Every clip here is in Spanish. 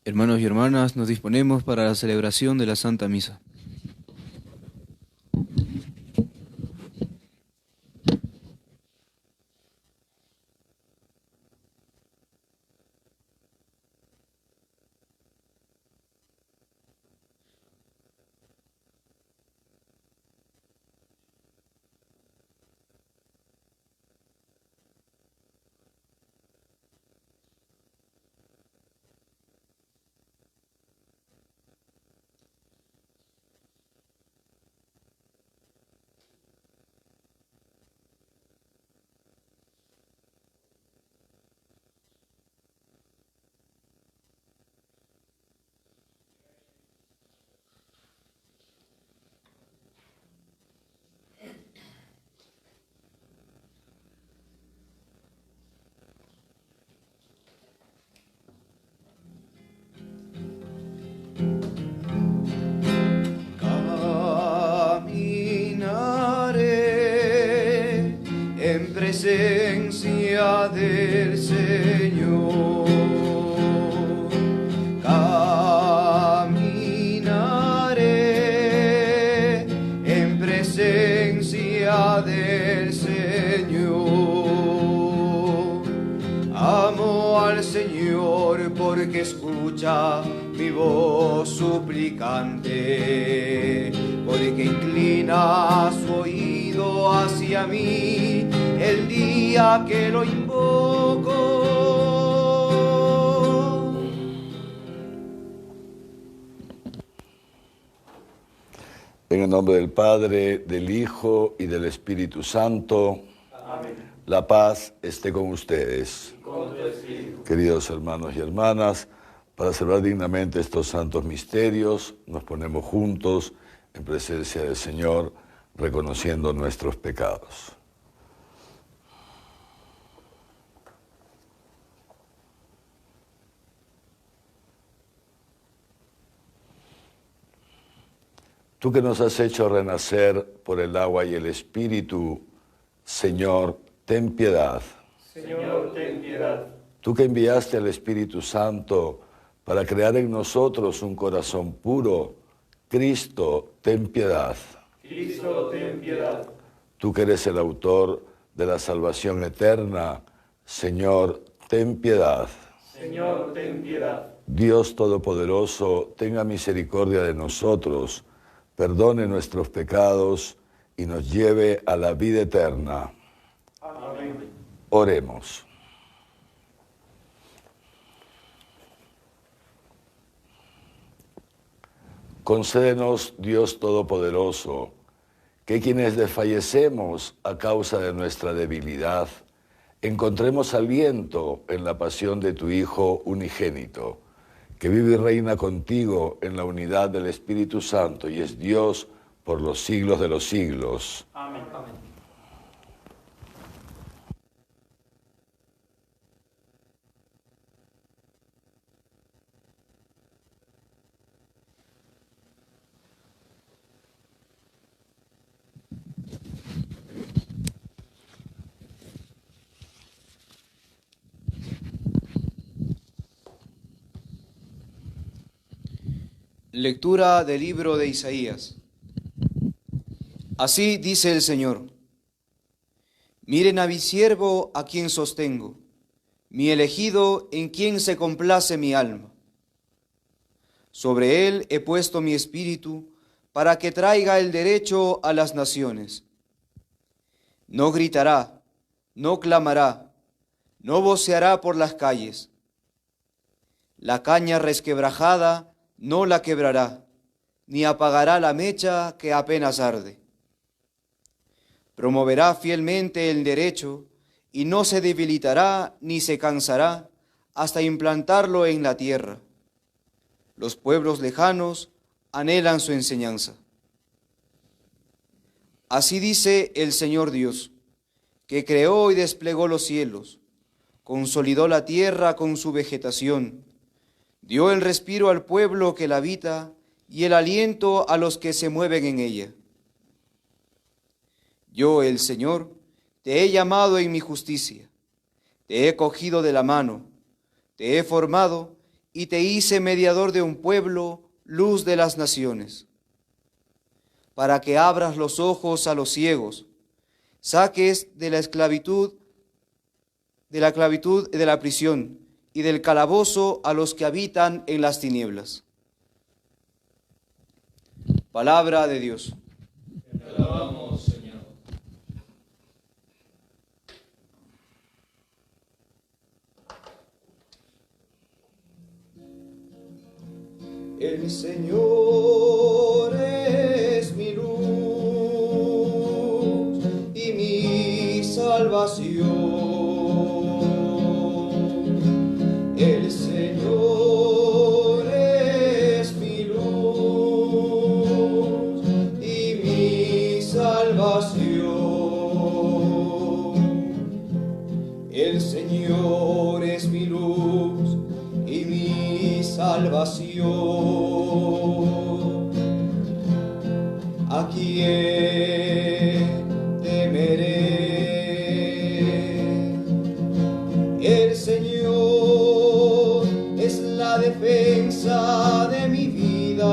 Hermanos y hermanas, nos disponemos para la celebración de la Santa Misa. Caminaré en presencia del Señor. Caminaré en presencia del Señor. Amo al Señor porque escucha mi voz suplicante, porque inclina su oído hacia mí el día que lo invoco. En el nombre del Padre, del Hijo y del Espíritu Santo. Amén. La paz esté con ustedes. Y con tu espíritu. Queridos hermanos y hermanas, para celebrar dignamente estos santos misterios, nos ponemos juntos en presencia del Señor, reconociendo nuestros pecados. Tú que nos has hecho renacer por el agua y el Espíritu, Señor, ten piedad. Señor, ten piedad. Tú que enviaste al Espíritu Santo para crear en nosotros un corazón puro, Cristo, ten piedad. Cristo, ten piedad. Tú que eres el autor de la salvación eterna, Señor, ten piedad. Señor, ten piedad. Dios Todopoderoso, tenga misericordia de nosotros, perdone nuestros pecados y nos lleve a la vida eterna. Amén. Oremos. Concédenos, Dios Todopoderoso, que quienes desfallecemos a causa de nuestra debilidad, encontremos aliento en la pasión de tu Hijo unigénito, que vive y reina contigo en la unidad del Espíritu Santo y es Dios por los siglos de los siglos. Amén. Amén. Lectura del libro de Isaías. Así dice el Señor: miren a mi siervo a quien sostengo, mi elegido en quien se complace mi alma. Sobre él he puesto mi espíritu para que traiga el derecho a las naciones. No gritará, no clamará, no voceará por las calles. La caña resquebrajada no la quebrará, ni apagará la mecha que apenas arde. Promoverá fielmente el derecho y no se debilitará ni se cansará hasta implantarlo en la tierra. Los pueblos lejanos anhelan su enseñanza. Así dice el Señor Dios, que creó y desplegó los cielos, consolidó la tierra con su vegetación, dio el respiro al pueblo que la habita y el aliento a los que se mueven en ella. Yo, el Señor, te he llamado en mi justicia, te he cogido de la mano, te he formado y te hice mediador de un pueblo, luz de las naciones, para que abras los ojos a los ciegos, saques de la esclavitud, de la prisión y del calabozo a los que habitan en las tinieblas. Palabra de Dios. Te alabamos, Señor. El Señor es mi luz y mi salvación. El Señor es mi luz y mi salvación. El Señor es mi luz y mi salvación. ¿A quién temeré? El Señor es la defensa de mi vida.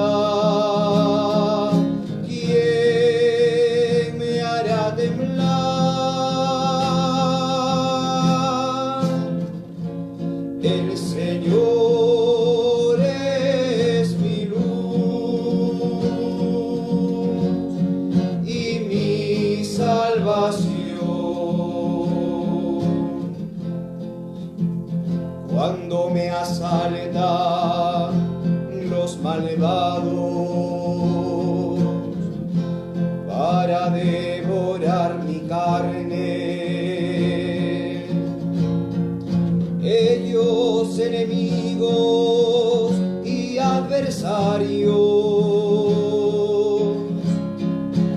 ¿Quién me hará temblar? El Señor es mi luz y mi salvación. Cuando me asaltan los malvados para devorar mi carne, ellos enemigos y adversarios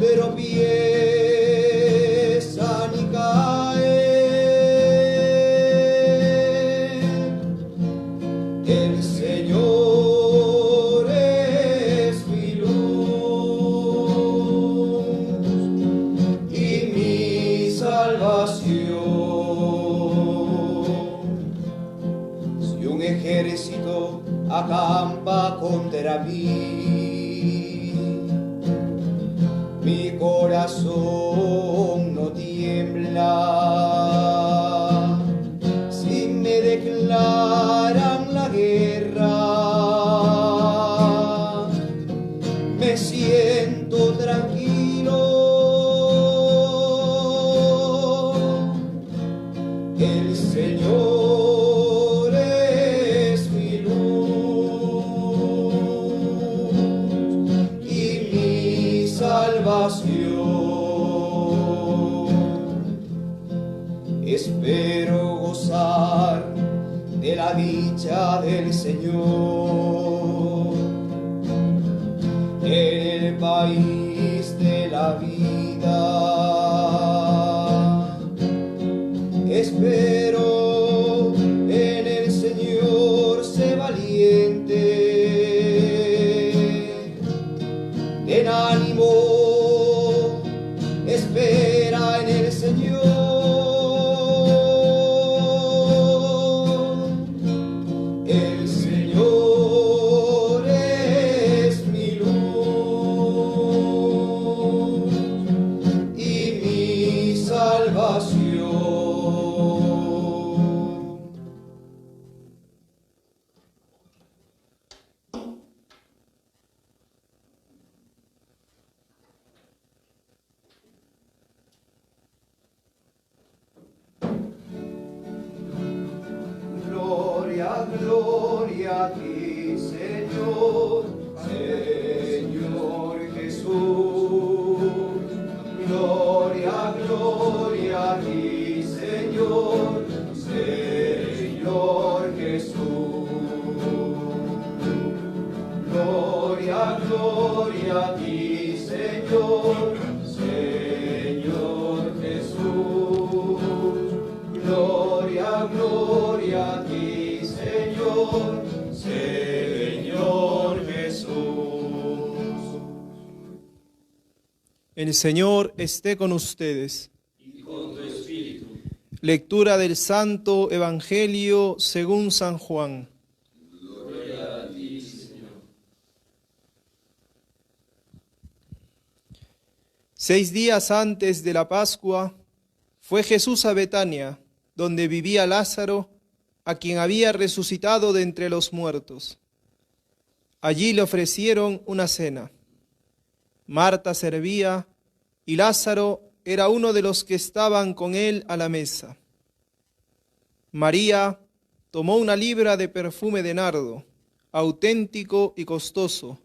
tropiezan y caen. El Señor es mi luz y mi salvación. Si un ejército acampa contra mí, mi corazón no tiembla. Si me declaran la guerra, me siento tranquilo. El Señor es mi luz y mi salvación. Espero gozar de la dicha del Señor en el país de la vida. Espero en el Señor, sé valiente, ten ánimo, espera en el Señor. El Señor es mi luz y mi salvación. Gloria, gloria a ti, Señor, Señor Jesús. Gloria, gloria a ti, Señor, Señor Jesús. Gloria, gloria a ti, Señor, Señor Jesús. Gloria, gloria a ti, Señor, Señor Jesús. El Señor esté con ustedes. Y con tu espíritu. Lectura del Santo Evangelio según San Juan. Gloria 6 días antes de la Pascua, fue Jesús a Betania, donde vivía Lázaro, a quien había resucitado de entre los muertos. Allí le ofrecieron una cena. Marta servía y Lázaro era uno de los que estaban con él a la mesa. María tomó una libra de perfume de nardo, auténtico y costoso.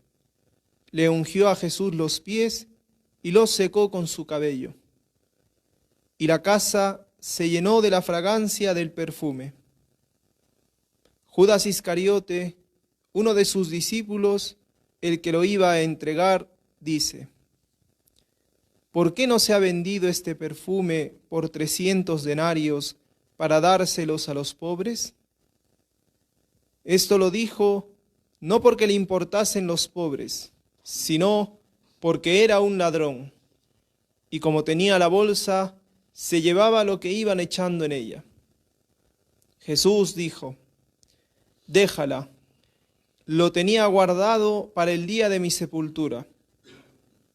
Le ungió a Jesús los pies y los secó con su cabello. Y la casa se llenó de la fragancia del perfume. Judas Iscariote, uno de sus discípulos, el que lo iba a entregar, dice: ¿por qué no se ha vendido este perfume por 300 denarios para dárselos a los pobres? Esto lo dijo no porque le importasen los pobres, sino porque era un ladrón, y como tenía la bolsa, se llevaba lo que iban echando en ella. Jesús dijo: déjala, lo tenía guardado para el día de mi sepultura,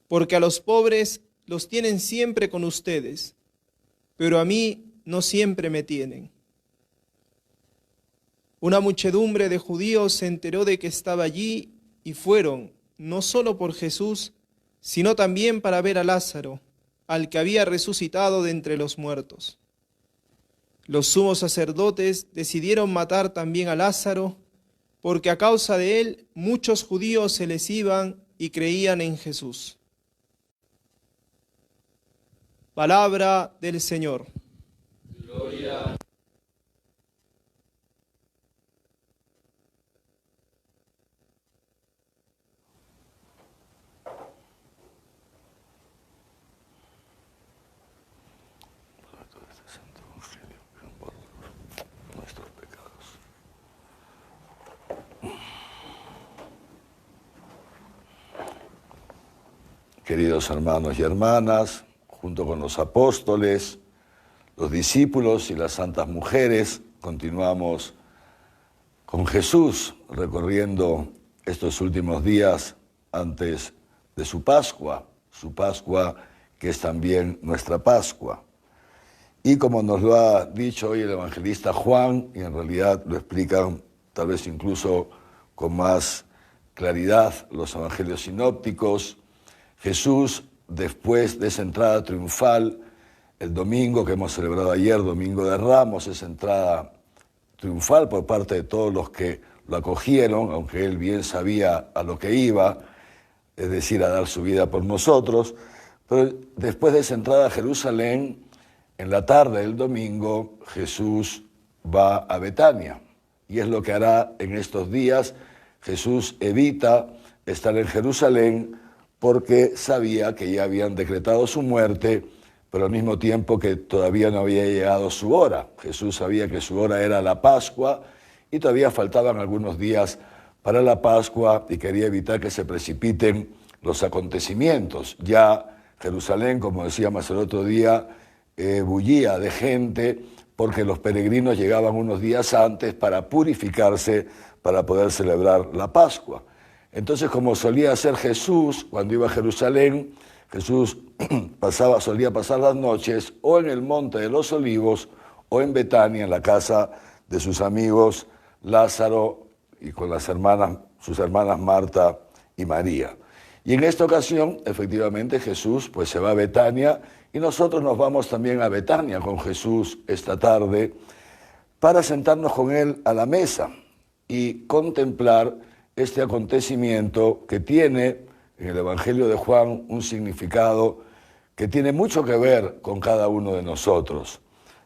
porque a los pobres los tienen siempre con ustedes, pero a mí no siempre me tienen. Una muchedumbre de judíos se enteró de que estaba allí y fueron, no solo por Jesús, sino también para ver a Lázaro, al que había resucitado de entre los muertos. Los sumos sacerdotes decidieron matar también a Lázaro, porque a causa de él muchos judíos se les iban y creían en Jesús. Palabra del Señor. Gloria. Queridos hermanos y hermanas, junto con los apóstoles, los discípulos y las santas mujeres, continuamos con Jesús recorriendo estos últimos días antes de su Pascua que es también nuestra Pascua. Y como nos lo ha dicho hoy el evangelista Juan, y en realidad lo explican tal vez incluso con más claridad los evangelios sinópticos, Jesús, después de esa entrada triunfal, el domingo que hemos celebrado ayer, Domingo de Ramos, esa entrada triunfal por parte de todos los que lo acogieron, aunque él bien sabía a lo que iba, es decir, a dar su vida por nosotros, pero después de esa entrada a Jerusalén, en la tarde del domingo, Jesús va a Betania, y es lo que hará en estos días. Jesús evita estar en Jerusalén porque sabía que ya habían decretado su muerte, pero al mismo tiempo que todavía no había llegado su hora. Jesús sabía que su hora era la Pascua y todavía faltaban algunos días para la Pascua y quería evitar que se precipiten los acontecimientos. Ya Jerusalén, como decíamos el otro día, bullía de gente porque los peregrinos llegaban unos días antes para purificarse para poder celebrar la Pascua. Entonces, como solía hacer Jesús cuando iba a Jerusalén, Jesús solía pasar las noches o en el Monte de los Olivos o en Betania, en la casa de sus amigos Lázaro y con sus hermanas Marta y María. Y en esta ocasión, efectivamente, Jesús pues se va a Betania y nosotros nos vamos también a Betania con Jesús esta tarde para sentarnos con él a la mesa y contemplar este acontecimiento que tiene en el Evangelio de Juan un significado que tiene mucho que ver con cada uno de nosotros.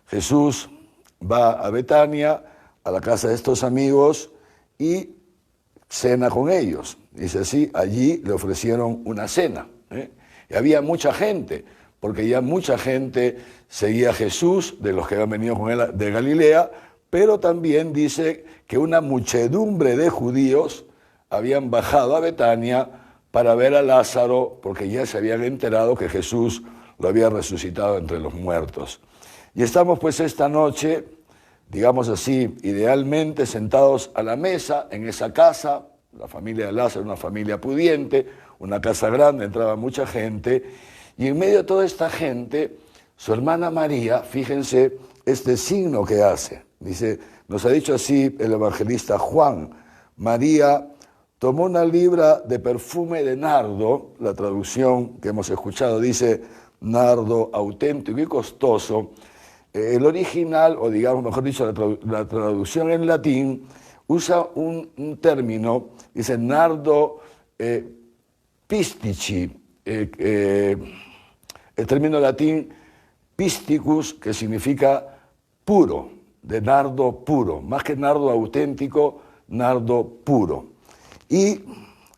Jesús va a Betania, a la casa de estos amigos, y cena con ellos. Dice así, allí le ofrecieron una cena. Y había mucha gente, porque ya mucha gente seguía a Jesús, de los que habían venido con él de Galilea, pero también dice que una muchedumbre de judíos habían bajado a Betania para ver a Lázaro, porque ya se habían enterado que Jesús lo había resucitado entre los muertos. Y estamos pues esta noche, digamos así, idealmente sentados a la mesa en esa casa, la familia de Lázaro, una familia pudiente, una casa grande, entraba mucha gente, Y en medio de toda esta gente, su hermana María, fíjense este signo que hace. Dice, nos ha dicho así el evangelista Juan, María tomó una libra de perfume de nardo, la traducción que hemos escuchado dice nardo auténtico y costoso. El original, o digamos, mejor dicho, la traducción en latín, usa un término, dice nardo pistici, el término latín pisticus, que significa puro, de nardo puro, más que nardo auténtico, nardo puro. Y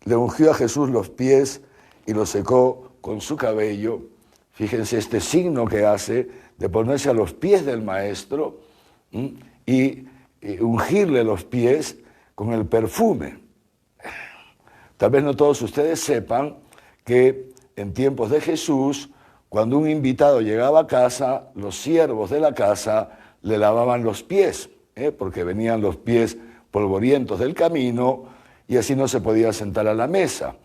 le ungió a Jesús los pies y los secó con su cabello. Fíjense este signo que hace de ponerse a los pies del Maestro y ungirle los pies con el perfume. Tal vez no todos ustedes sepan que en tiempos de Jesús, cuando un invitado llegaba a casa, los siervos de la casa le lavaban los pies, porque venían los pies polvorientos del camino y así no se podía sentar a la mesa.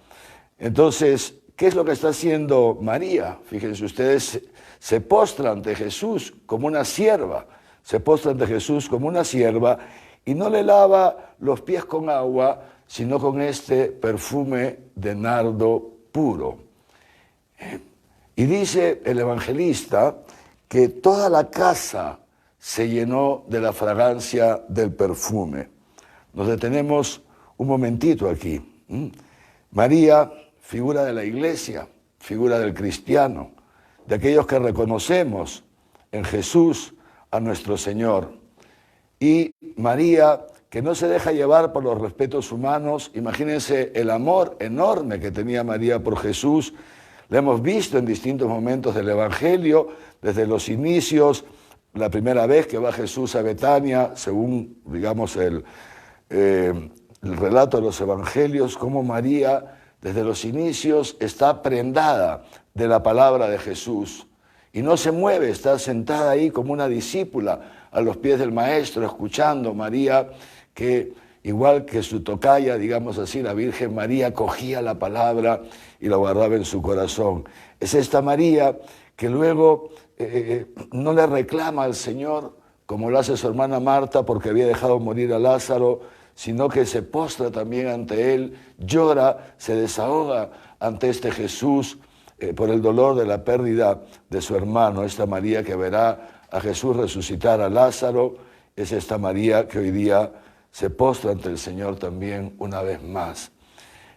Entonces, ¿qué es lo que está haciendo María? Fíjense ustedes, se postra ante Jesús como una sierva, se postra ante Jesús como una sierva y no le lava los pies con agua, sino con este perfume de nardo puro. Y dice el evangelista que toda la casa se llenó de la fragancia del perfume. Nos detenemos un momentito aquí. María, figura de la iglesia, figura del cristiano, de aquellos que reconocemos en Jesús a nuestro Señor. Y María, que no se deja llevar por los respetos humanos. Imagínense el amor enorme que tenía María por Jesús. Lo hemos visto en distintos momentos del Evangelio, desde los inicios, la primera vez que va Jesús a Betania, según, digamos, el relato de los Evangelios, cómo María, desde los inicios, está prendada de la palabra de Jesús y no se mueve, está sentada ahí como una discípula a los pies del Maestro, escuchando. María, que igual que su tocaya, digamos así, la Virgen María, cogía la palabra y la guardaba en su corazón. Es esta María que luego no le reclama al Señor, como lo hace su hermana Marta, porque había dejado morir a Lázaro, sino que se postra también ante Él, llora, se desahoga ante este Jesús por el dolor de la pérdida de su hermano. Esta María que verá a Jesús resucitar a Lázaro, es esta María que hoy día se postra ante el Señor también una vez más.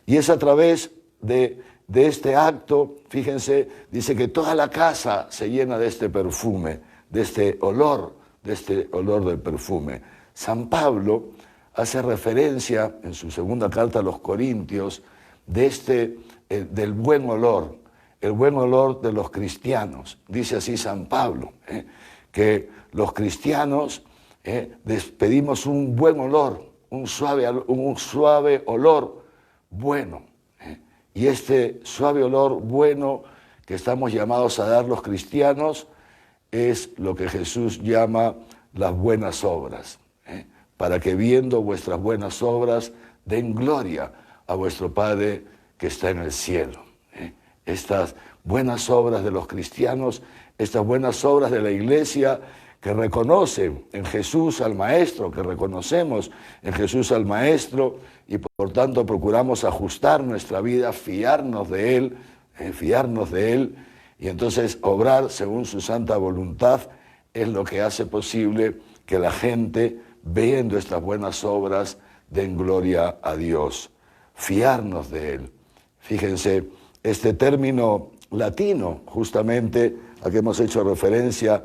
Y es a través de este acto, fíjense, dice que toda la casa se llena de este perfume, de este olor del perfume. San Pablo hace referencia en su segunda carta a los Corintios de del buen olor, el buen olor de los cristianos. Dice así San Pablo, que los cristianos despedimos un buen olor, un suave olor bueno. Y este suave olor bueno que estamos llamados a dar los cristianos es lo que Jesús llama las buenas obras, para que viendo vuestras buenas obras den gloria a vuestro Padre que está en el cielo. Estas buenas obras de los cristianos, estas buenas obras de la iglesia que reconocen en Jesús al Maestro, que reconocemos en Jesús al Maestro y por tanto procuramos ajustar nuestra vida, fiarnos de Él y entonces obrar según su santa voluntad es lo que hace posible que la gente, viendo estas buenas obras, den gloria a Dios. Fiarnos de Él. Fíjense, este término latino, justamente a que hemos hecho referencia,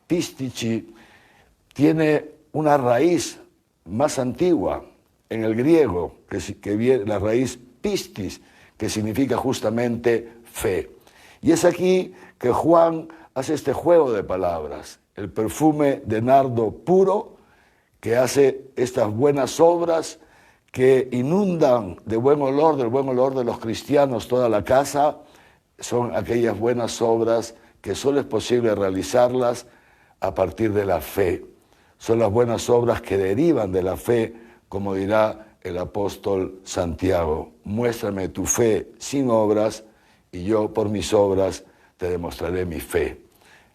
pistici, tiene una raíz más antigua en el griego, que viene la raíz pistis, que significa justamente fe. Y es aquí que Juan hace este juego de palabras, el perfume de nardo puro, que hace estas buenas obras que inundan de buen olor, del buen olor de los cristianos toda la casa, son aquellas buenas obras que solo es posible realizarlas a partir de la fe. Son las buenas obras que derivan de la fe, como dirá el apóstol Santiago. Muéstrame tu fe sin obras y yo por mis obras te demostraré mi fe.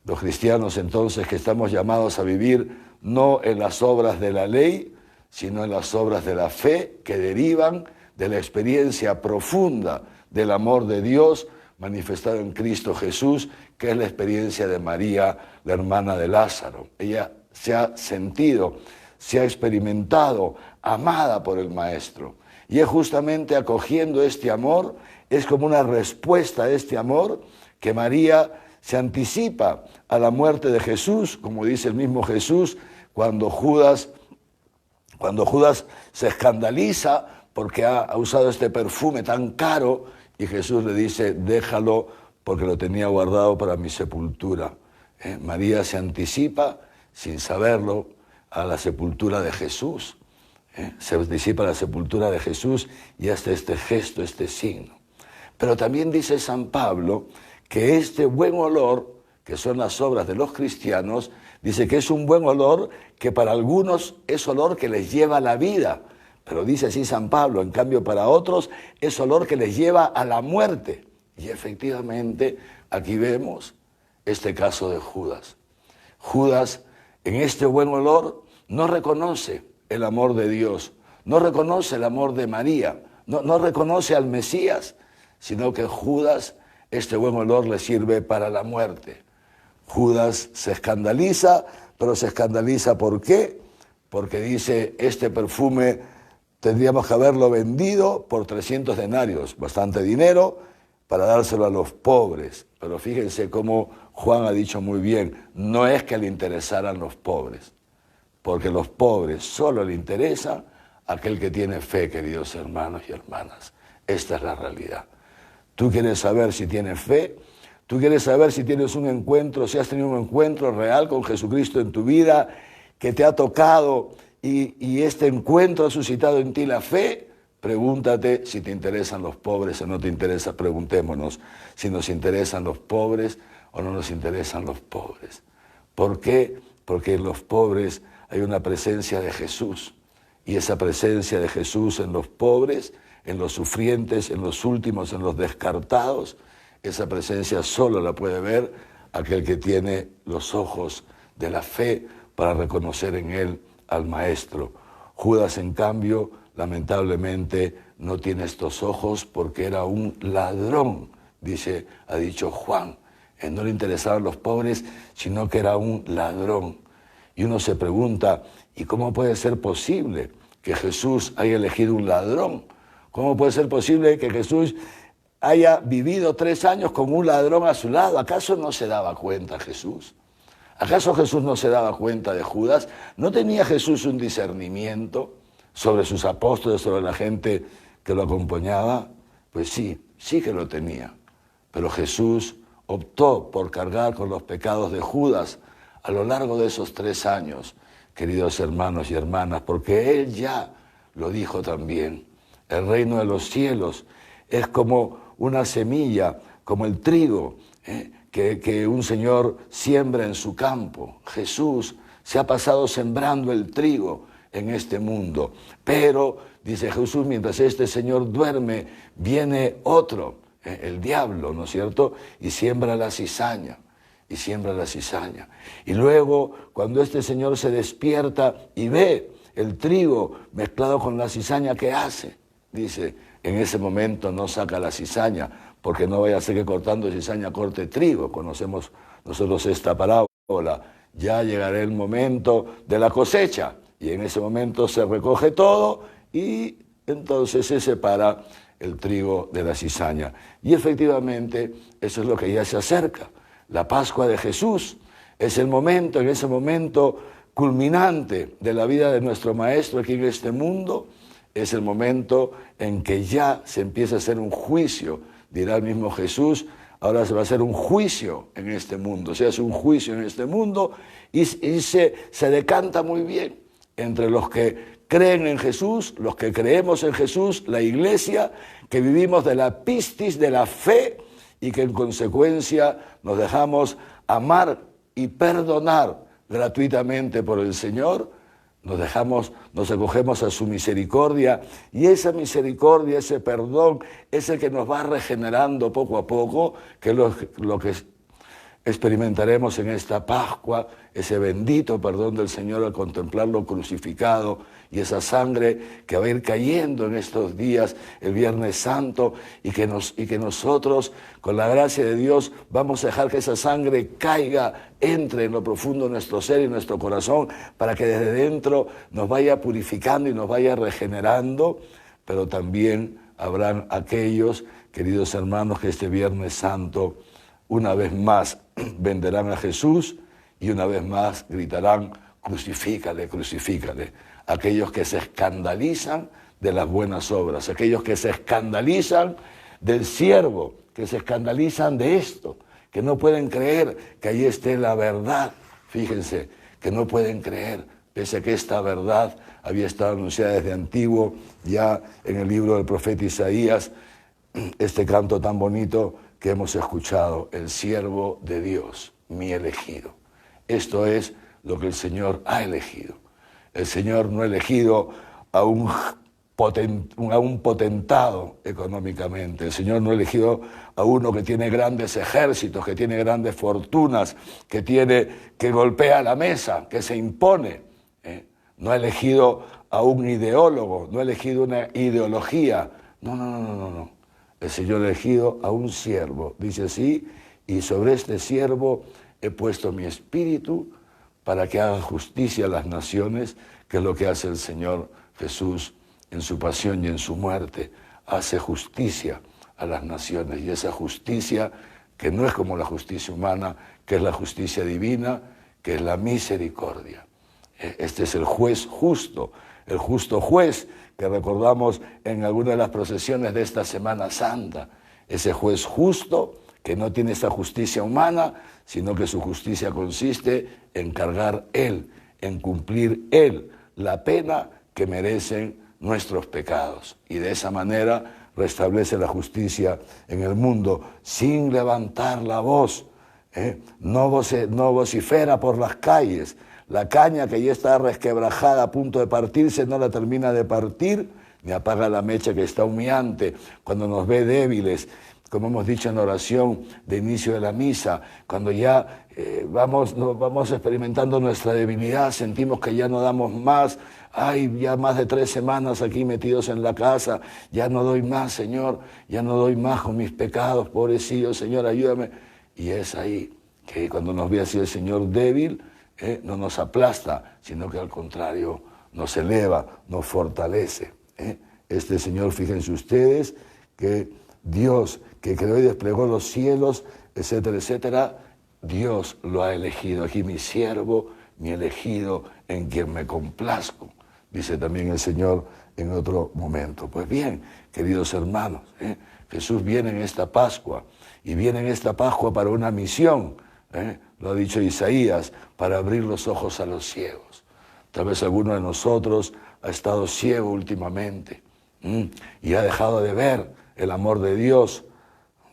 Los cristianos entonces que estamos llamados a vivir no en las obras de la ley, sino en las obras de la fe que derivan de la experiencia profunda del amor de Dios manifestado en Cristo Jesús, que es la experiencia de María, la hermana de Lázaro. Ella se ha sentido, se ha experimentado amada por el Maestro. Y es justamente acogiendo este amor, es como una respuesta a este amor, que María se anticipa a la muerte de Jesús, como dice el mismo Jesús, cuando Judas se escandaliza porque ha usado este perfume tan caro, y Jesús le dice, déjalo porque lo tenía guardado para mi sepultura. María se anticipa, sin saberlo, a la sepultura de Jesús. Se anticipa a la sepultura de Jesús y hace este gesto, este signo. Pero también dice San Pablo que este buen olor, que son las obras de los cristianos, dice que es un buen olor que para algunos es olor que les lleva a la vida. Pero dice así San Pablo, en cambio para otros es olor que les lleva a la muerte. Y efectivamente aquí vemos este caso de Judas. Judas en este buen olor no reconoce el amor de Dios, no reconoce el amor de María, no reconoce al Mesías, sino que Judas, este buen olor le sirve para la muerte. Judas se escandaliza, pero se escandaliza ¿por qué? Porque dice, este perfume tendríamos que haberlo vendido por 300 denarios, bastante dinero, para dárselo a los pobres. Pero fíjense cómo Juan ha dicho muy bien, no es que le interesaran los pobres, porque los pobres solo le interesa aquel que tiene fe, queridos hermanos y hermanas. Esta es la realidad. Tú quieres saber si tienes fe, tú quieres saber si tienes un encuentro, si has tenido un encuentro real con Jesucristo en tu vida, que te ha tocado y este encuentro ha suscitado en ti la fe. Pregúntate si te interesan los pobres o no te interesa. Preguntémonos si nos interesan los pobres o no nos interesan los pobres. ¿Por qué? Porque en los pobres hay una presencia de Jesús, y esa presencia de Jesús en los pobres, en los sufrientes, en los últimos, en los descartados, esa presencia solo la puede ver aquel que tiene los ojos de la fe para reconocer en él al Maestro. Judas, en cambio, lamentablemente no tiene estos ojos porque era un ladrón, ha dicho Juan. No le interesaban los pobres, sino que era un ladrón. Y uno se pregunta, ¿y cómo puede ser posible que Jesús haya elegido un ladrón? ¿Cómo puede ser posible que Jesús haya vivido 3 años con un ladrón a su lado? ¿Acaso no se daba cuenta Jesús? ¿Acaso Jesús no se daba cuenta de Judas? ¿No tenía Jesús un discernimiento sobre sus apóstoles, sobre la gente que lo acompañaba? Pues sí, sí que lo tenía. Pero Jesús optó por cargar con los pecados de Judas a lo largo de esos 3 años, queridos hermanos y hermanas, porque Él ya lo dijo también. El reino de los cielos es como una semilla, como el trigo, que un señor siembra en su campo. Jesús se ha pasado sembrando el trigo en este mundo. Pero, dice Jesús, mientras este señor duerme, viene otro, el diablo, ¿no es cierto? Y siembra la cizaña, y siembra la cizaña. Y luego, cuando este señor se despierta y ve el trigo mezclado con la cizaña, ¿qué hace? Dice, en ese momento no saca la cizaña, porque no vaya a ser que cortando cizaña corte trigo. Conocemos nosotros esta parábola. Ya llegará el momento de la cosecha, y en ese momento se recoge todo y entonces se separa el trigo de la cizaña. Y efectivamente eso es lo que ya se acerca. La Pascua de Jesús es el momento, en ese momento culminante de la vida de nuestro Maestro aquí en este mundo, es el momento en que ya se empieza a hacer un juicio, dirá el mismo Jesús. Ahora se va a hacer un juicio en este mundo, se hace un juicio en este mundo y se decanta muy bien entre los que creen en Jesús, los que creemos en Jesús, la Iglesia, que vivimos de la pistis, de la fe, y que en consecuencia nos dejamos amar y perdonar gratuitamente por el Señor, nos acogemos a su misericordia, y esa misericordia, ese perdón, es el que nos va regenerando poco a poco, que es lo que experimentaremos en esta Pascua, ese bendito perdón del Señor al contemplarlo crucificado, y esa sangre que va a ir cayendo en estos días, el Viernes Santo, y que nosotros, con la gracia de Dios, vamos a dejar que esa sangre caiga, entre en lo profundo de nuestro ser y nuestro corazón, para que desde dentro nos vaya purificando y nos vaya regenerando. Pero también habrán aquellos, queridos hermanos, que este Viernes Santo, una vez más, venderán a Jesús, y una vez más gritarán: crucifícale, crucifícale. Aquellos que se escandalizan de las buenas obras, aquellos que se escandalizan del siervo, que se escandalizan de esto, que no pueden creer que ahí esté la verdad. Fíjense, que no pueden creer, pese a que esta verdad había estado anunciada desde antiguo, ya en el libro del profeta Isaías, este canto tan bonito que hemos escuchado: el siervo de Dios, mi elegido. Esto es lo que el Señor ha elegido. El Señor no ha elegido a un potentado económicamente. El Señor no ha elegido a uno que tiene grandes ejércitos, que tiene grandes fortunas, que golpea la mesa, que se impone. No ha elegido a un ideólogo, no ha elegido una ideología. No. El Señor ha elegido a un siervo. Dice así: y sobre este siervo he puesto mi espíritu, para que haga justicia a las naciones, que es lo que hace el Señor Jesús en su pasión y en su muerte. Hace justicia a las naciones, y esa justicia, que no es como la justicia humana, que es la justicia divina, que es la misericordia. Este es el juez justo, el justo juez que recordamos en alguna de las procesiones de esta Semana Santa. Ese juez justo que no tiene esa justicia humana, sino que su justicia consiste en cargar Él, en cumplir Él la pena que merecen nuestros pecados. Y de esa manera restablece la justicia en el mundo, sin levantar la voz. No vocifera por las calles. La caña que ya está resquebrajada, a punto de partirse, no la termina de partir, ni apaga la mecha que está humeante. Cuando nos ve débiles, como hemos dicho en la oración de inicio de la misa, cuando ya vamos experimentando nuestra debilidad, sentimos que ya no damos más. Ay, ya más de 3 semanas aquí metidos en la casa, ya no doy más, Señor, ya no doy más con mis pecados, pobrecillo, Señor, ayúdame. Y es ahí que cuando nos ve así el Señor débil, no nos aplasta, sino que al contrario nos eleva, nos fortalece. Este Señor, fíjense ustedes, que Dios, que creó y desplegó los cielos, etcétera, etcétera, Dios lo ha elegido. Aquí mi siervo, mi elegido, en quien me complazco, dice también el Señor en otro momento. Pues bien, queridos hermanos, Jesús viene en esta Pascua, y viene en esta Pascua para una misión, lo ha dicho Isaías, para abrir los ojos a los ciegos. Tal vez alguno de nosotros ha estado ciego últimamente y ha dejado de ver el amor de Dios.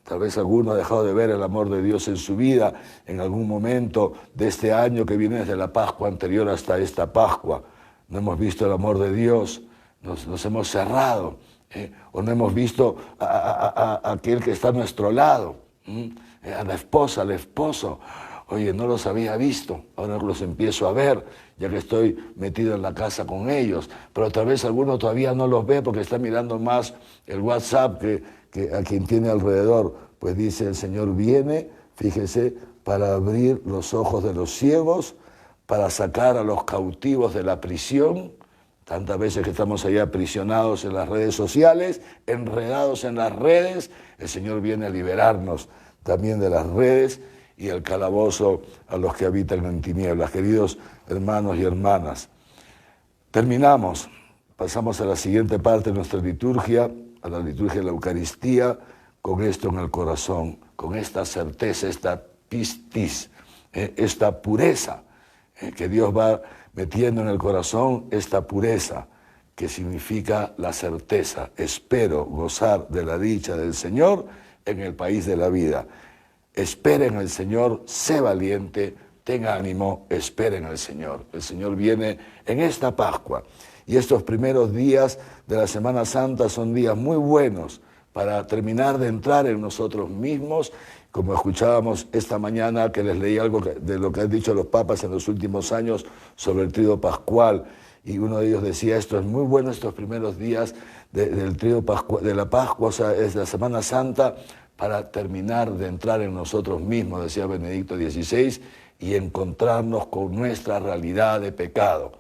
Tal vez alguno ha dejado de ver el amor de Dios en su vida en algún momento de este año que viene desde la Pascua anterior hasta esta Pascua. No hemos visto el amor de Dios, nos hemos cerrado, o no hemos visto a aquel que está a nuestro lado, a la esposa, al esposo. Oye, no los había visto, ahora los empiezo a ver, ya que estoy metido en la casa con ellos. Pero tal vez alguno todavía no los ve porque está mirando más el WhatsApp que a quien tiene alrededor. Pues dice el Señor viene, fíjese, para abrir los ojos de los ciegos, para sacar a los cautivos de la prisión. Tantas veces que estamos allá aprisionados en las redes sociales, enredados en las redes, el Señor viene a liberarnos también de las redes y el calabozo a los que habitan en tinieblas. Queridos hermanos y hermanas, terminamos, pasamos a la siguiente parte de nuestra liturgia, a la liturgia de la Eucaristía, con esto en el corazón, con esta certeza, esta pistis, esta pureza, que Dios va metiendo en el corazón, esta pureza, que significa la certeza. Espero gozar de la dicha del Señor en el país de la vida. Espera en el Señor, sé valiente, tengan ánimo, esperen al Señor. El Señor viene en esta Pascua. Y estos primeros días de la Semana Santa son días muy buenos para terminar de entrar en nosotros mismos. Como escuchábamos esta mañana, que les leí algo de lo que han dicho los papas en los últimos años sobre el tríodo pascual, y uno de ellos decía, esto es muy bueno, estos primeros días del tríodo pascual, de la Pascua, o sea, es la Semana Santa, para terminar de entrar en nosotros mismos, decía Benedicto XVI, y encontrarnos con nuestra realidad de pecado,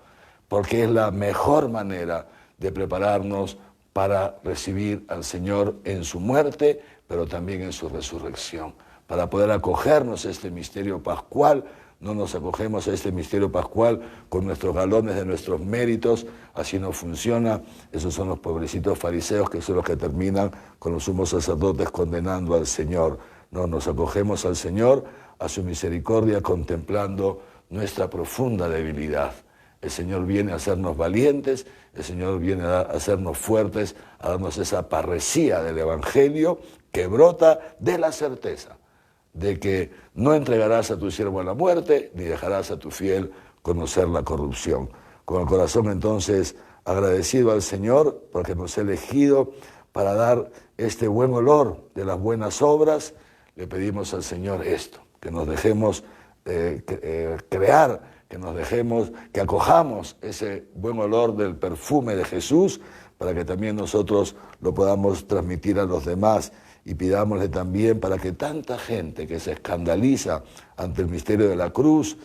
porque es la mejor manera de prepararnos para recibir al Señor en su muerte, pero también en su resurrección. Para poder acogernos a este misterio pascual, no nos acogemos a este misterio pascual con nuestros galones de nuestros méritos, así no funciona. Esos son los pobrecitos fariseos que son los que terminan con los sumos sacerdotes condenando al Señor. No, nos acogemos al Señor, a su misericordia, contemplando nuestra profunda debilidad. El Señor viene a hacernos valientes, el Señor viene a hacernos fuertes, a darnos esa parresía del Evangelio que brota de la certeza de que no entregarás a tu siervo a la muerte, ni dejarás a tu fiel conocer la corrupción. Con el corazón entonces agradecido al Señor porque nos ha elegido para dar este buen olor de las buenas obras, le pedimos al Señor esto, que nos dejemos crear, que acojamos ese buen olor del perfume de Jesús para que también nosotros lo podamos transmitir a los demás, y pidámosle también para que tanta gente que se escandaliza ante el misterio de la cruz,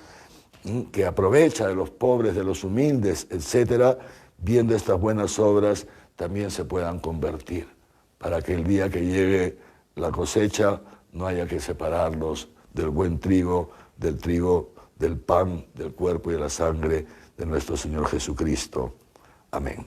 que aprovecha de los pobres, de los humildes, etcétera, viendo estas buenas obras también se puedan convertir, para que el día que llegue la cosecha no haya que separarlos del buen trigo, del pan, del cuerpo y de la sangre de nuestro Señor Jesucristo. Amén.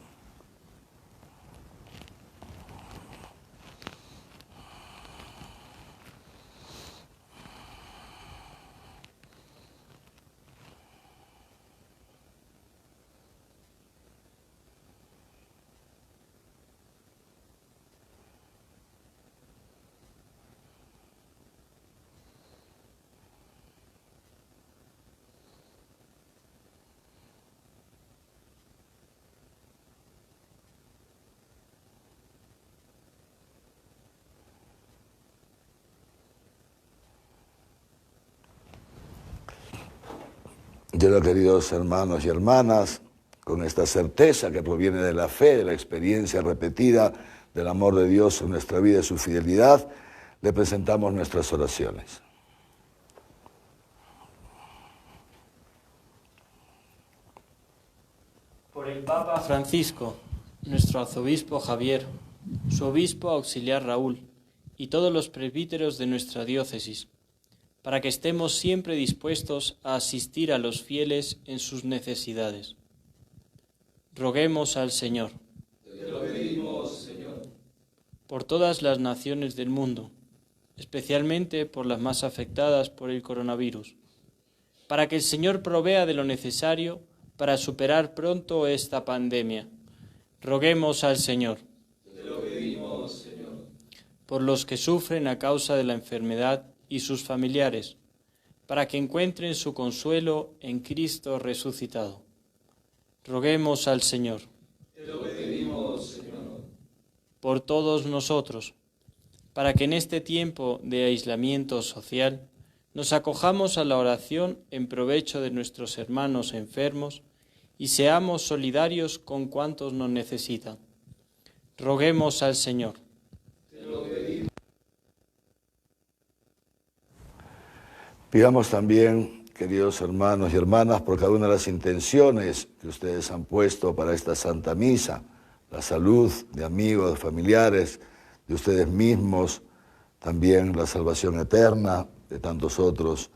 Yo, queridos hermanos y hermanas, con esta certeza que proviene de la fe, de la experiencia repetida del amor de Dios en nuestra vida y su fidelidad, le presentamos nuestras oraciones. Por el Papa Francisco, nuestro arzobispo Javier, su obispo auxiliar Raúl y todos los presbíteros de nuestra diócesis, para que estemos siempre dispuestos a asistir a los fieles en sus necesidades. Roguemos al Señor. Te lo pedimos, Señor. Por todas las naciones del mundo, especialmente por las más afectadas por el coronavirus, para que el Señor provea de lo necesario para superar pronto esta pandemia. Roguemos al Señor. Te lo pedimos, Señor. Por los que sufren a causa de la enfermedad y sus familiares, para que encuentren su consuelo en Cristo resucitado. Roguemos al Señor. Te lo pedimos, Señor. Por todos nosotros, para que en este tiempo de aislamiento social nos acojamos a la oración en provecho de nuestros hermanos enfermos y seamos solidarios con cuantos nos necesitan. Roguemos al Señor. Te lo pedimos. Pidamos también, queridos hermanos y hermanas, por cada una de las intenciones que ustedes han puesto para esta Santa Misa, la salud de amigos, de familiares, de ustedes mismos, también la salvación eterna de tantos otros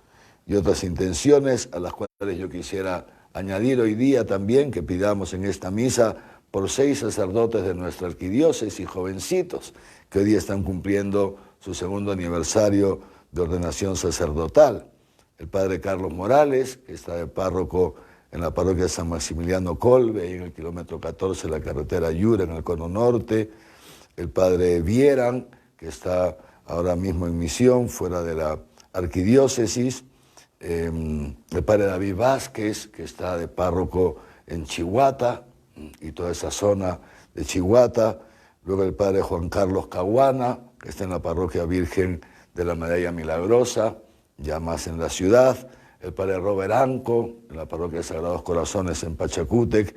y otras intenciones a las cuales yo quisiera añadir hoy día también que pidamos en esta misa por 6 sacerdotes de nuestra arquidiócesis, jovencitos, que hoy día están cumpliendo su 2º aniversario de ordenación sacerdotal. El padre Carlos Morales, que está de párroco en la parroquia de San Maximiliano Colbe, ahí en el kilómetro 14 de la carretera Yura, en el Cono Norte. El padre Vieran, que está ahora mismo en misión fuera de la arquidiócesis. el padre David Vázquez, que está de párroco en Chihuahua y toda esa zona de Chihuahua. Luego el padre Juan Carlos Caguana, que está en la parroquia Virgen de la Medalla Milagrosa, ya más en la ciudad. El padre Robert Anco, en la parroquia de Sagrados Corazones en Pachacútec.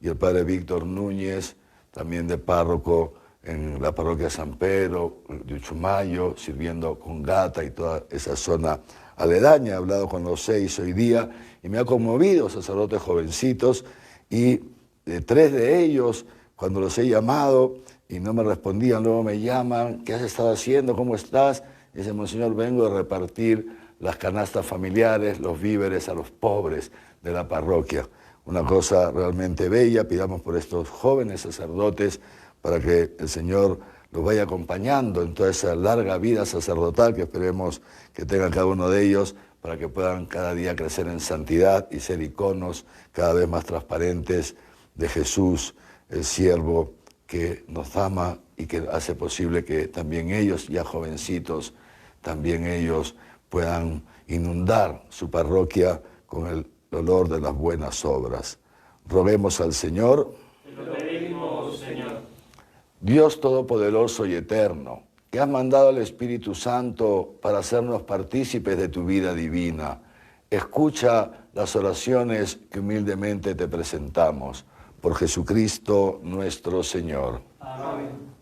Y el padre Víctor Núñez, también de párroco en la parroquia San Pedro de Uchumayo, sirviendo con Gata y toda esa zona aledaña. He hablado con los 6 hoy día y me ha conmovido, sacerdotes jovencitos, y 3 de ellos, cuando los he llamado y no me respondían, luego me llaman: ¿qué has estado haciendo? ¿Cómo estás? Y dice: Monseñor, vengo a repartir las canastas familiares, los víveres a los pobres de la parroquia. Una cosa realmente bella. Pidamos por estos jóvenes sacerdotes para que el Señor los vaya acompañando en toda esa larga vida sacerdotal que esperemos que tenga cada uno de ellos, para que puedan cada día crecer en santidad y ser iconos cada vez más transparentes de Jesús, el siervo que nos ama y que hace posible que también ellos, ya jovencitos, también ellos puedan inundar su parroquia con el olor de las buenas obras. Roguemos al Señor. Te lo pedimos, Señor. Dios Todopoderoso y Eterno, que has mandado al Espíritu Santo para hacernos partícipes de tu vida divina, escucha las oraciones que humildemente te presentamos. Por Jesucristo nuestro Señor. Amén.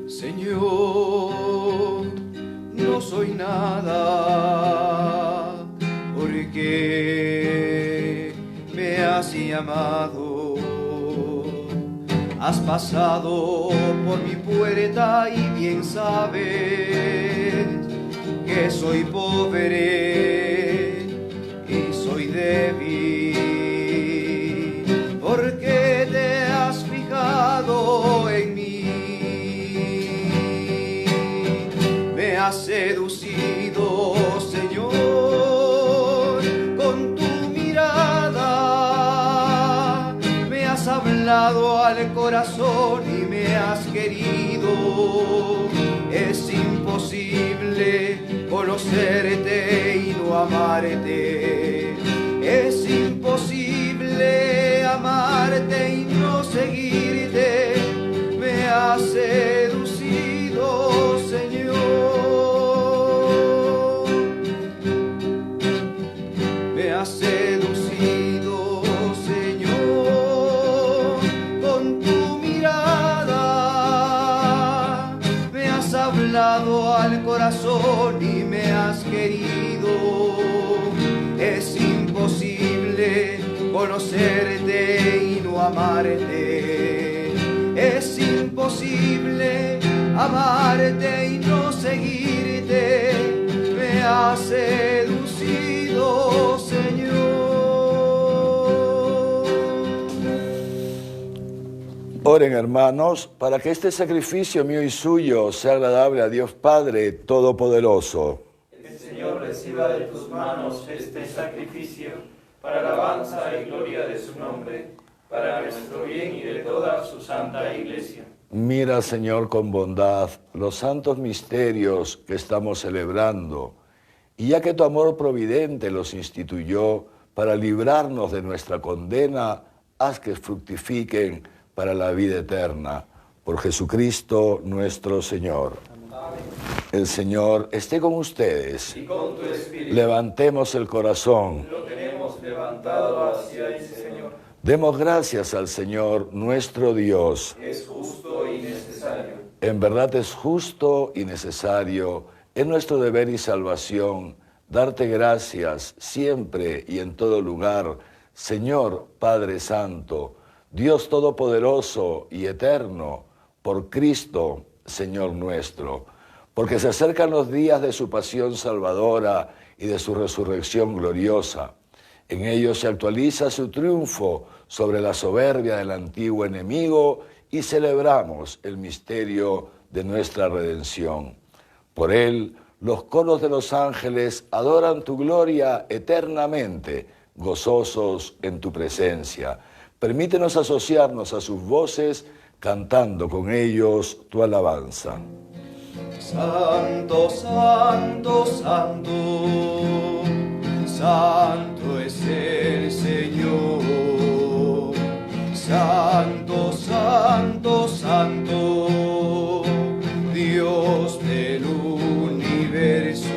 Señor, no soy nada, porque me has llamado. Has pasado por mi puerta y bien sabes que soy pobre y soy débil, porque te has fijado en mí. Me has seducido, Señor, con tu mirada. Me has hablado al corazón y me has querido. Es imposible conocerte y no amarte. Es imposible amarte y no seguirte. Me has seducido, Señor. Me has seducido, Señor, con tu mirada. Me has hablado al corazón y me has querido. Es imposible conocerte y no amarte. Es imposible amarte y no seguirte. Me has seducido, Señor. Oren, hermanos, para que este sacrificio mío y suyo sea agradable a Dios Padre Todopoderoso. El Señor reciba de tus manos este sacrificio para alabanza y gloria de su nombre, para nuestro bien y de toda su santa Iglesia. Mira, Señor, con bondad los santos misterios que estamos celebrando, y ya que tu amor providente los instituyó para librarnos de nuestra condena, haz que fructifiquen para la vida eterna. Por Jesucristo nuestro Señor. Amén. El Señor esté con ustedes. Y con tu espíritu. Levantemos el corazón. Lo tenemos levantado hacia el Señor. Demos gracias al Señor nuestro Dios. Es justo y necesario. En verdad es justo y necesario, es nuestro deber y salvación, darte gracias siempre y en todo lugar, Señor Padre Santo, Dios Todopoderoso y Eterno, por Cristo, Señor nuestro, porque se acercan los días de su pasión salvadora y de su resurrección gloriosa. En ellos se actualiza su triunfo sobre la soberbia del antiguo enemigo y celebramos el misterio de nuestra redención. Por él, los coros de los ángeles adoran tu gloria eternamente, gozosos en tu presencia. Permítenos asociarnos a sus voces, cantando con ellos tu alabanza. Santo, santo, santo, santo es el Señor. Santo, santo, santo, Dios del universo.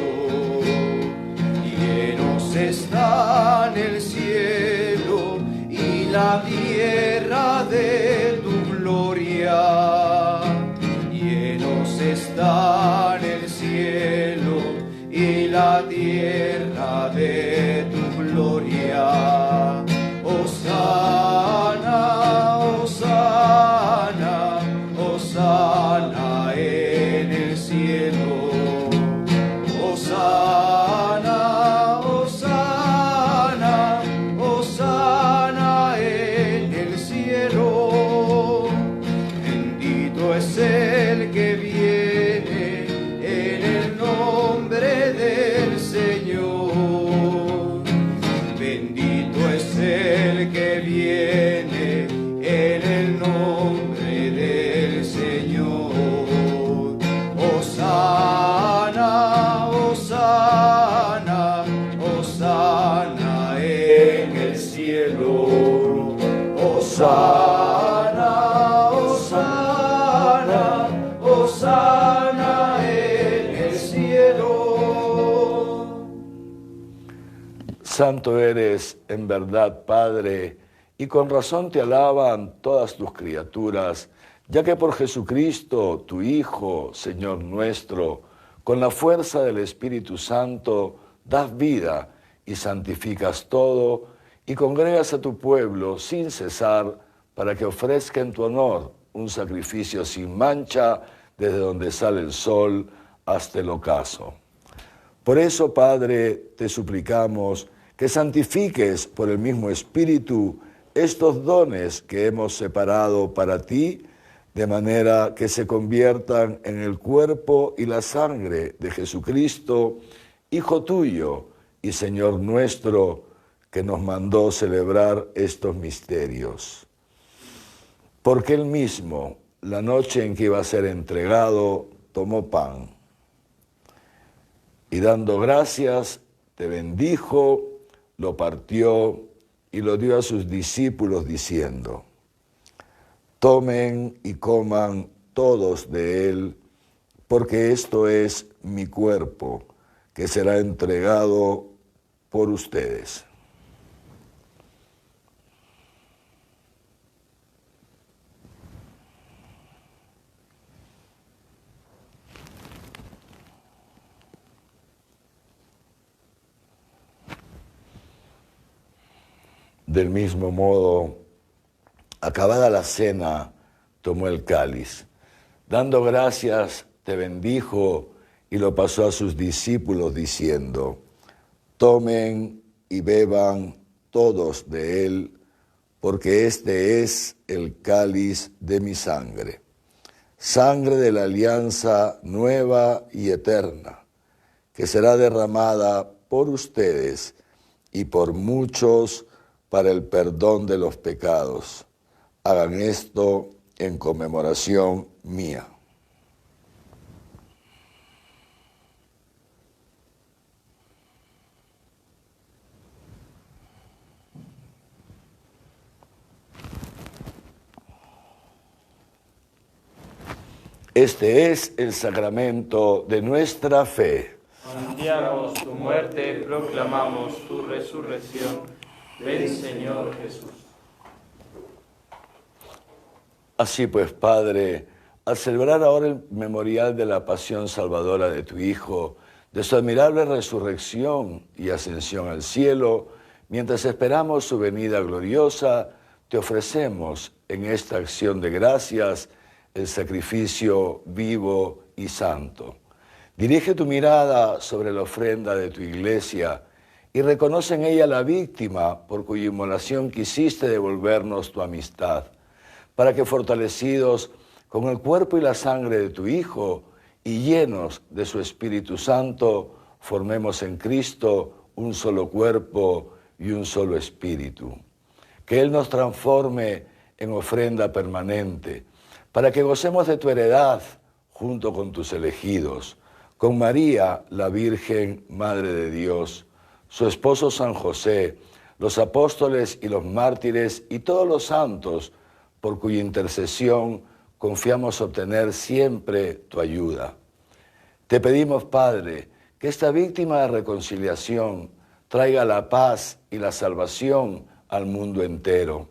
Llenos están el cielo y la tierra de tu gloria. Llenos están el cielo y la tierra de tu gloria. Hosana, hosana, hosana en el cielo. Hosana, hosana, hosana en el cielo. Bendito es el que viene en el nombre del Señor. Bendito es el que viene en el nombre del Señor. Hosana, hosana, hosana en el cielo. Hosana, hosana, hosana en el cielo. Santo eres en verdad, Padre, y con razón te alaban todas tus criaturas, ya que por Jesucristo, tu Hijo, Señor nuestro, con la fuerza del Espíritu Santo, das vida y santificas todo, y congregas a tu pueblo sin cesar, para que ofrezca en tu honor un sacrificio sin mancha, desde donde sale el sol hasta el ocaso. Por eso, Padre, te suplicamos que santifiques por el mismo Espíritu estos dones que hemos separado para ti, de manera que se conviertan en el cuerpo y la sangre de Jesucristo, Hijo tuyo y Señor nuestro, que nos mandó celebrar estos misterios. Porque él mismo, la noche en que iba a ser entregado, tomó pan y dando gracias, te bendijo, lo partió y lo dio a sus discípulos diciendo: tomen y coman todos de él, porque esto es mi cuerpo, que será entregado por ustedes. Del mismo modo, acabada la cena, tomó el cáliz. Dando gracias, te bendijo y lo pasó a sus discípulos diciendo: tomen y beban todos de él, porque este es el cáliz de mi sangre, sangre de la alianza nueva y eterna, que será derramada por ustedes y por muchos para el perdón de los pecados. Hagan esto en conmemoración mía. Este es el sacramento de nuestra fe. Anunciamos tu muerte, proclamamos tu resurrección. Ven, Señor Jesús. Así pues, Padre, al celebrar ahora el memorial de la pasión salvadora de tu Hijo, de su admirable resurrección y ascensión al cielo, mientras esperamos su venida gloriosa, te ofrecemos en esta acción de gracias el sacrificio vivo y santo. Dirige tu mirada sobre la ofrenda de tu iglesia y reconoce en ella la víctima por cuya inmolación quisiste devolvernos tu amistad, para que fortalecidos con el cuerpo y la sangre de tu Hijo y llenos de su Espíritu Santo, formemos en Cristo un solo cuerpo y un solo espíritu. que Él nos transforme en ofrenda permanente, para que gocemos de tu heredad junto con tus elegidos, con María, la Virgen, Madre de Dios, su esposo San José, los apóstoles y los mártires y todos los santos, por cuya intercesión confiamos obtener siempre tu ayuda. Te pedimos, Padre, que esta víctima de reconciliación traiga la paz y la salvación al mundo entero.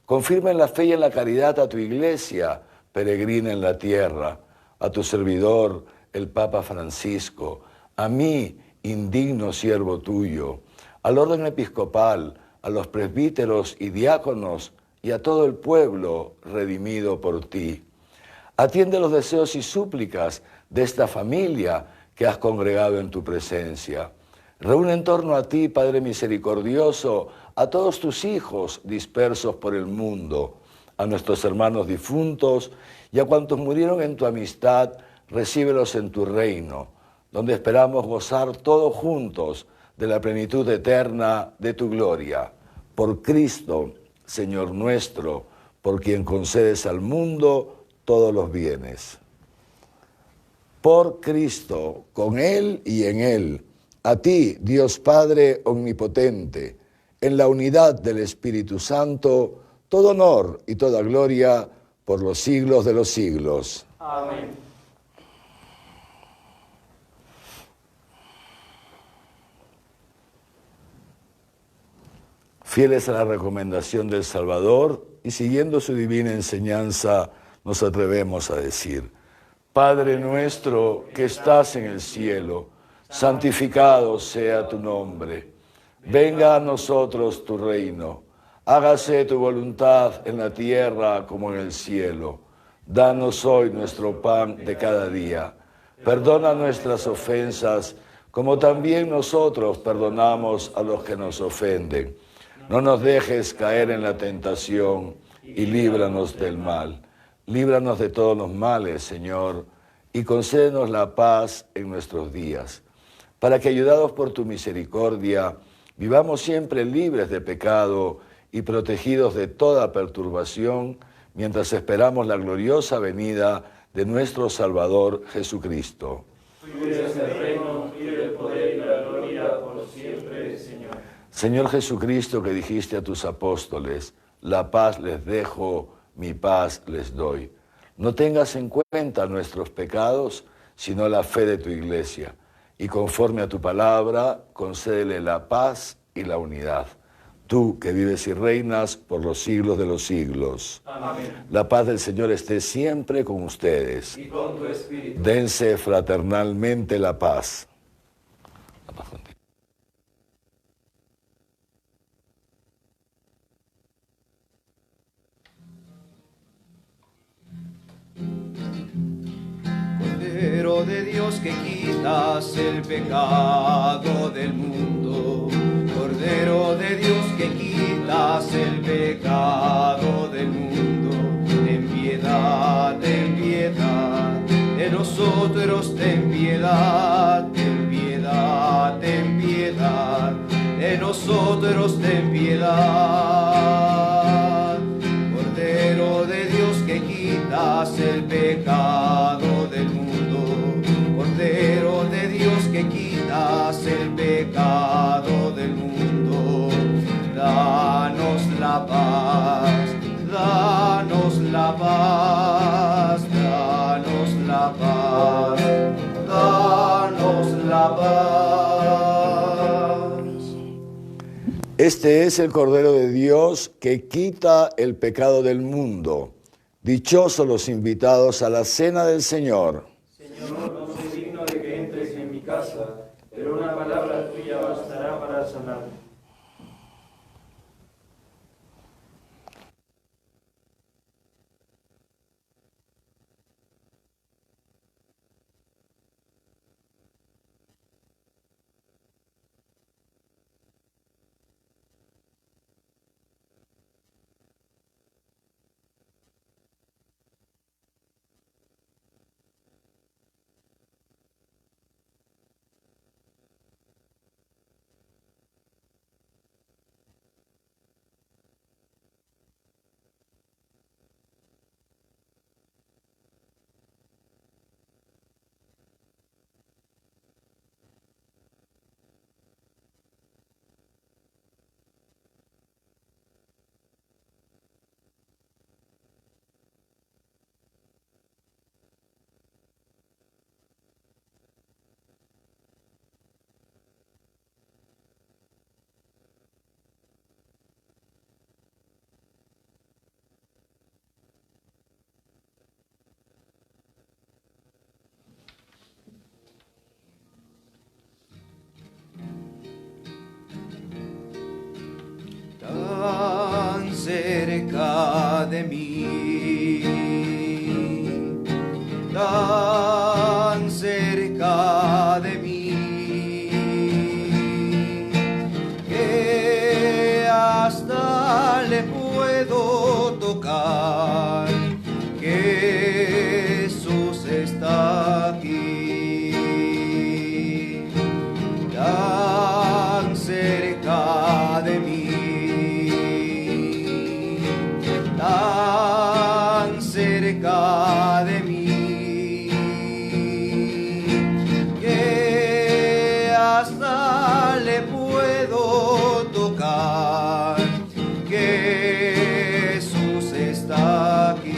Confirma en la fe y en la caridad a tu Iglesia, peregrina en la tierra, a tu servidor, el Papa Francisco, a mí, indigno siervo tuyo, al orden episcopal, a los presbíteros y diáconos y a todo el pueblo redimido por ti. Atiende los deseos y súplicas de esta familia que has congregado en tu presencia. Reúne en torno a ti, Padre misericordioso, a todos tus hijos dispersos por el mundo, a nuestros hermanos difuntos y a cuantos murieron en tu amistad, recíbelos en tu reino, donde esperamos gozar todos juntos de la plenitud eterna de tu gloria. Por Cristo, Señor nuestro, por quien concedes al mundo todos los bienes. Por Cristo, con Él y en Él, a ti, Dios Padre omnipotente, en la unidad del Espíritu Santo, todo honor y toda gloria por los siglos de los siglos. Amén. Fieles a la recomendación del Salvador y siguiendo su divina enseñanza, nos atrevemos a decir: Padre nuestro que estás en el cielo, santificado sea tu nombre. Venga a nosotros tu reino. Hágase tu voluntad en la tierra como en el cielo. Danos hoy nuestro pan de cada día. Perdona nuestras ofensas, como también nosotros perdonamos a los que nos ofenden. No nos dejes caer en la tentación y líbranos del mal. Líbranos de todos los males, Señor, y concédenos la paz en nuestros días, para que, ayudados por tu misericordia, vivamos siempre libres de pecado y protegidos de toda perturbación, mientras esperamos la gloriosa venida de nuestro Salvador Jesucristo. Tuyo es el reino, tuyo el poder y la gloria por siempre, Señor. Señor Jesucristo, que dijiste a tus apóstoles: la paz les dejo, mi paz les doy. No tengas en cuenta nuestros pecados, sino la fe de tu Iglesia, y conforme a tu palabra, concédele la paz y la unidad. Tú, que vives y reinas por los siglos de los siglos. Amén. La paz del Señor esté siempre con ustedes. Y con tu espíritu. Dense fraternalmente la paz. La paz contigo. Cordero de Dios que quitas el pecado del mundo, Cordero de Dios que quitas el pecado del mundo, ten piedad de nosotros, ten piedad, ten piedad, ten piedad, de nosotros ten piedad. Cordero de Dios que quitas el pecado del mundo, Cordero de Dios que quitas el pecado del mundo, danos la paz, danos la paz, danos la paz, danos la paz. Este es el Cordero de Dios que quita el pecado del mundo. Dichosos los invitados a la cena del Señor. Señor, no soy digno de que entres en mi casa, pero una palabra tuya bastará para sanarme. de mí, tan cerca de mí, que hasta le puedo tocar. Jesús está aquí, tan cerca de mí, tan cerca de mí, que hasta le puedo tocar. Jesús está aquí.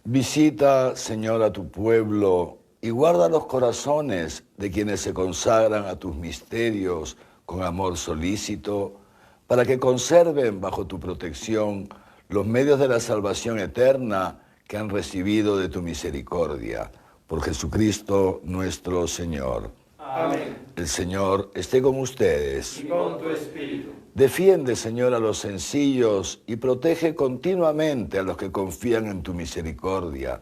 Visita, Señor, a tu pueblo y guarda los corazones de quienes se consagran a tus misterios con amor solícito, para que conserven bajo tu protección los medios de la salvación eterna que han recibido de tu misericordia. Por Jesucristo nuestro Señor. Amén. El Señor esté con ustedes. Y con tu espíritu. Defiende, Señor, a los sencillos y protege continuamente a los que confían en tu misericordia,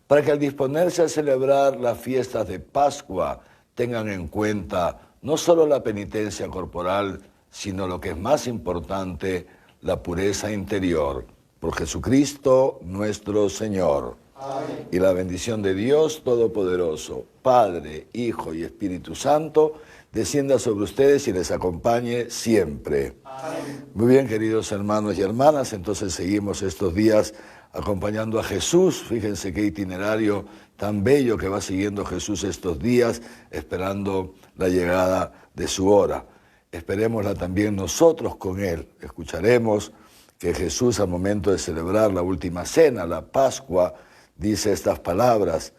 para que al disponerse a celebrar las fiestas de Pascua tengan en cuenta no solo la penitencia corporal, sino lo que es más importante, la pureza interior. Por Jesucristo nuestro Señor. Amén. Y la bendición de Dios Todopoderoso, Padre, Hijo y Espíritu Santo, descienda sobre ustedes y les acompañe siempre. Amén. Muy bien, queridos hermanos y hermanas, entonces seguimos estos días acompañando a Jesús. Fíjense qué itinerario tan bello que va siguiendo Jesús estos días, esperando la llegada de su hora. Esperémosla también nosotros con Él. Escucharemos que Jesús, al momento de celebrar la última cena, la Pascua, dice estas palabras.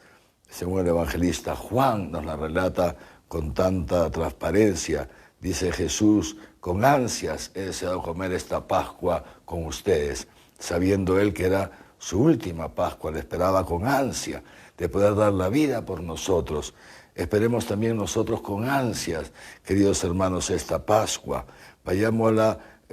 Según el evangelista Juan nos la relata con tanta transparencia. Dice Jesús: con ansias he deseado comer esta Pascua con ustedes, sabiendo él que era su última Pascua. Le esperaba con ansia de poder dar la vida por nosotros. Esperemos también nosotros con ansias, queridos hermanos, esta Pascua.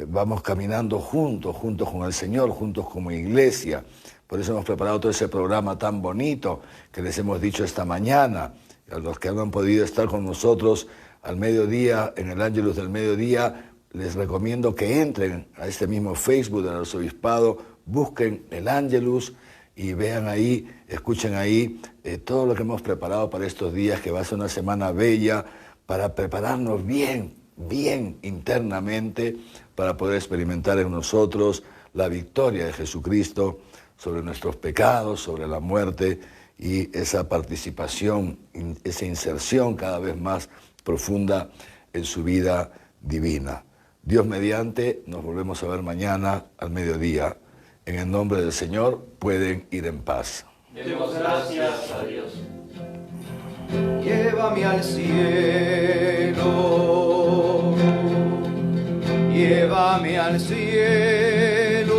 Vamos caminando juntos con el Señor, juntos como iglesia. Por eso hemos preparado todo ese programa tan bonito que les hemos dicho esta mañana. A los que no han podido estar con nosotros al mediodía, en el Ángelus del mediodía, les recomiendo que entren a este mismo Facebook del Arzobispado, busquen el Ángelus y vean ahí, escuchen ahí todo lo que hemos preparado para estos días, que va a ser una semana bella, para prepararnos bien internamente, para poder experimentar en nosotros la victoria de Jesucristo sobre nuestros pecados, sobre la muerte, y esa participación, esa inserción cada vez más profunda en su vida divina. Dios mediante, nos volvemos a ver mañana al mediodía. En el nombre del Señor, pueden ir en paz. Demos gracias a Dios. Llévame al cielo, llévame al cielo,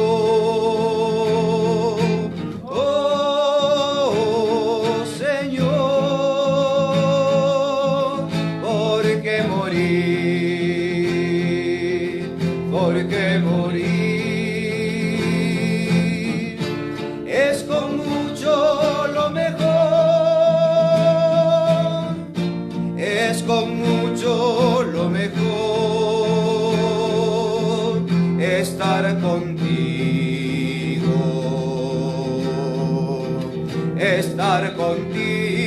oh Señor, porque morir es con mucho lo mejor, es con mucho lo mejor. estar contigo, estar contigo.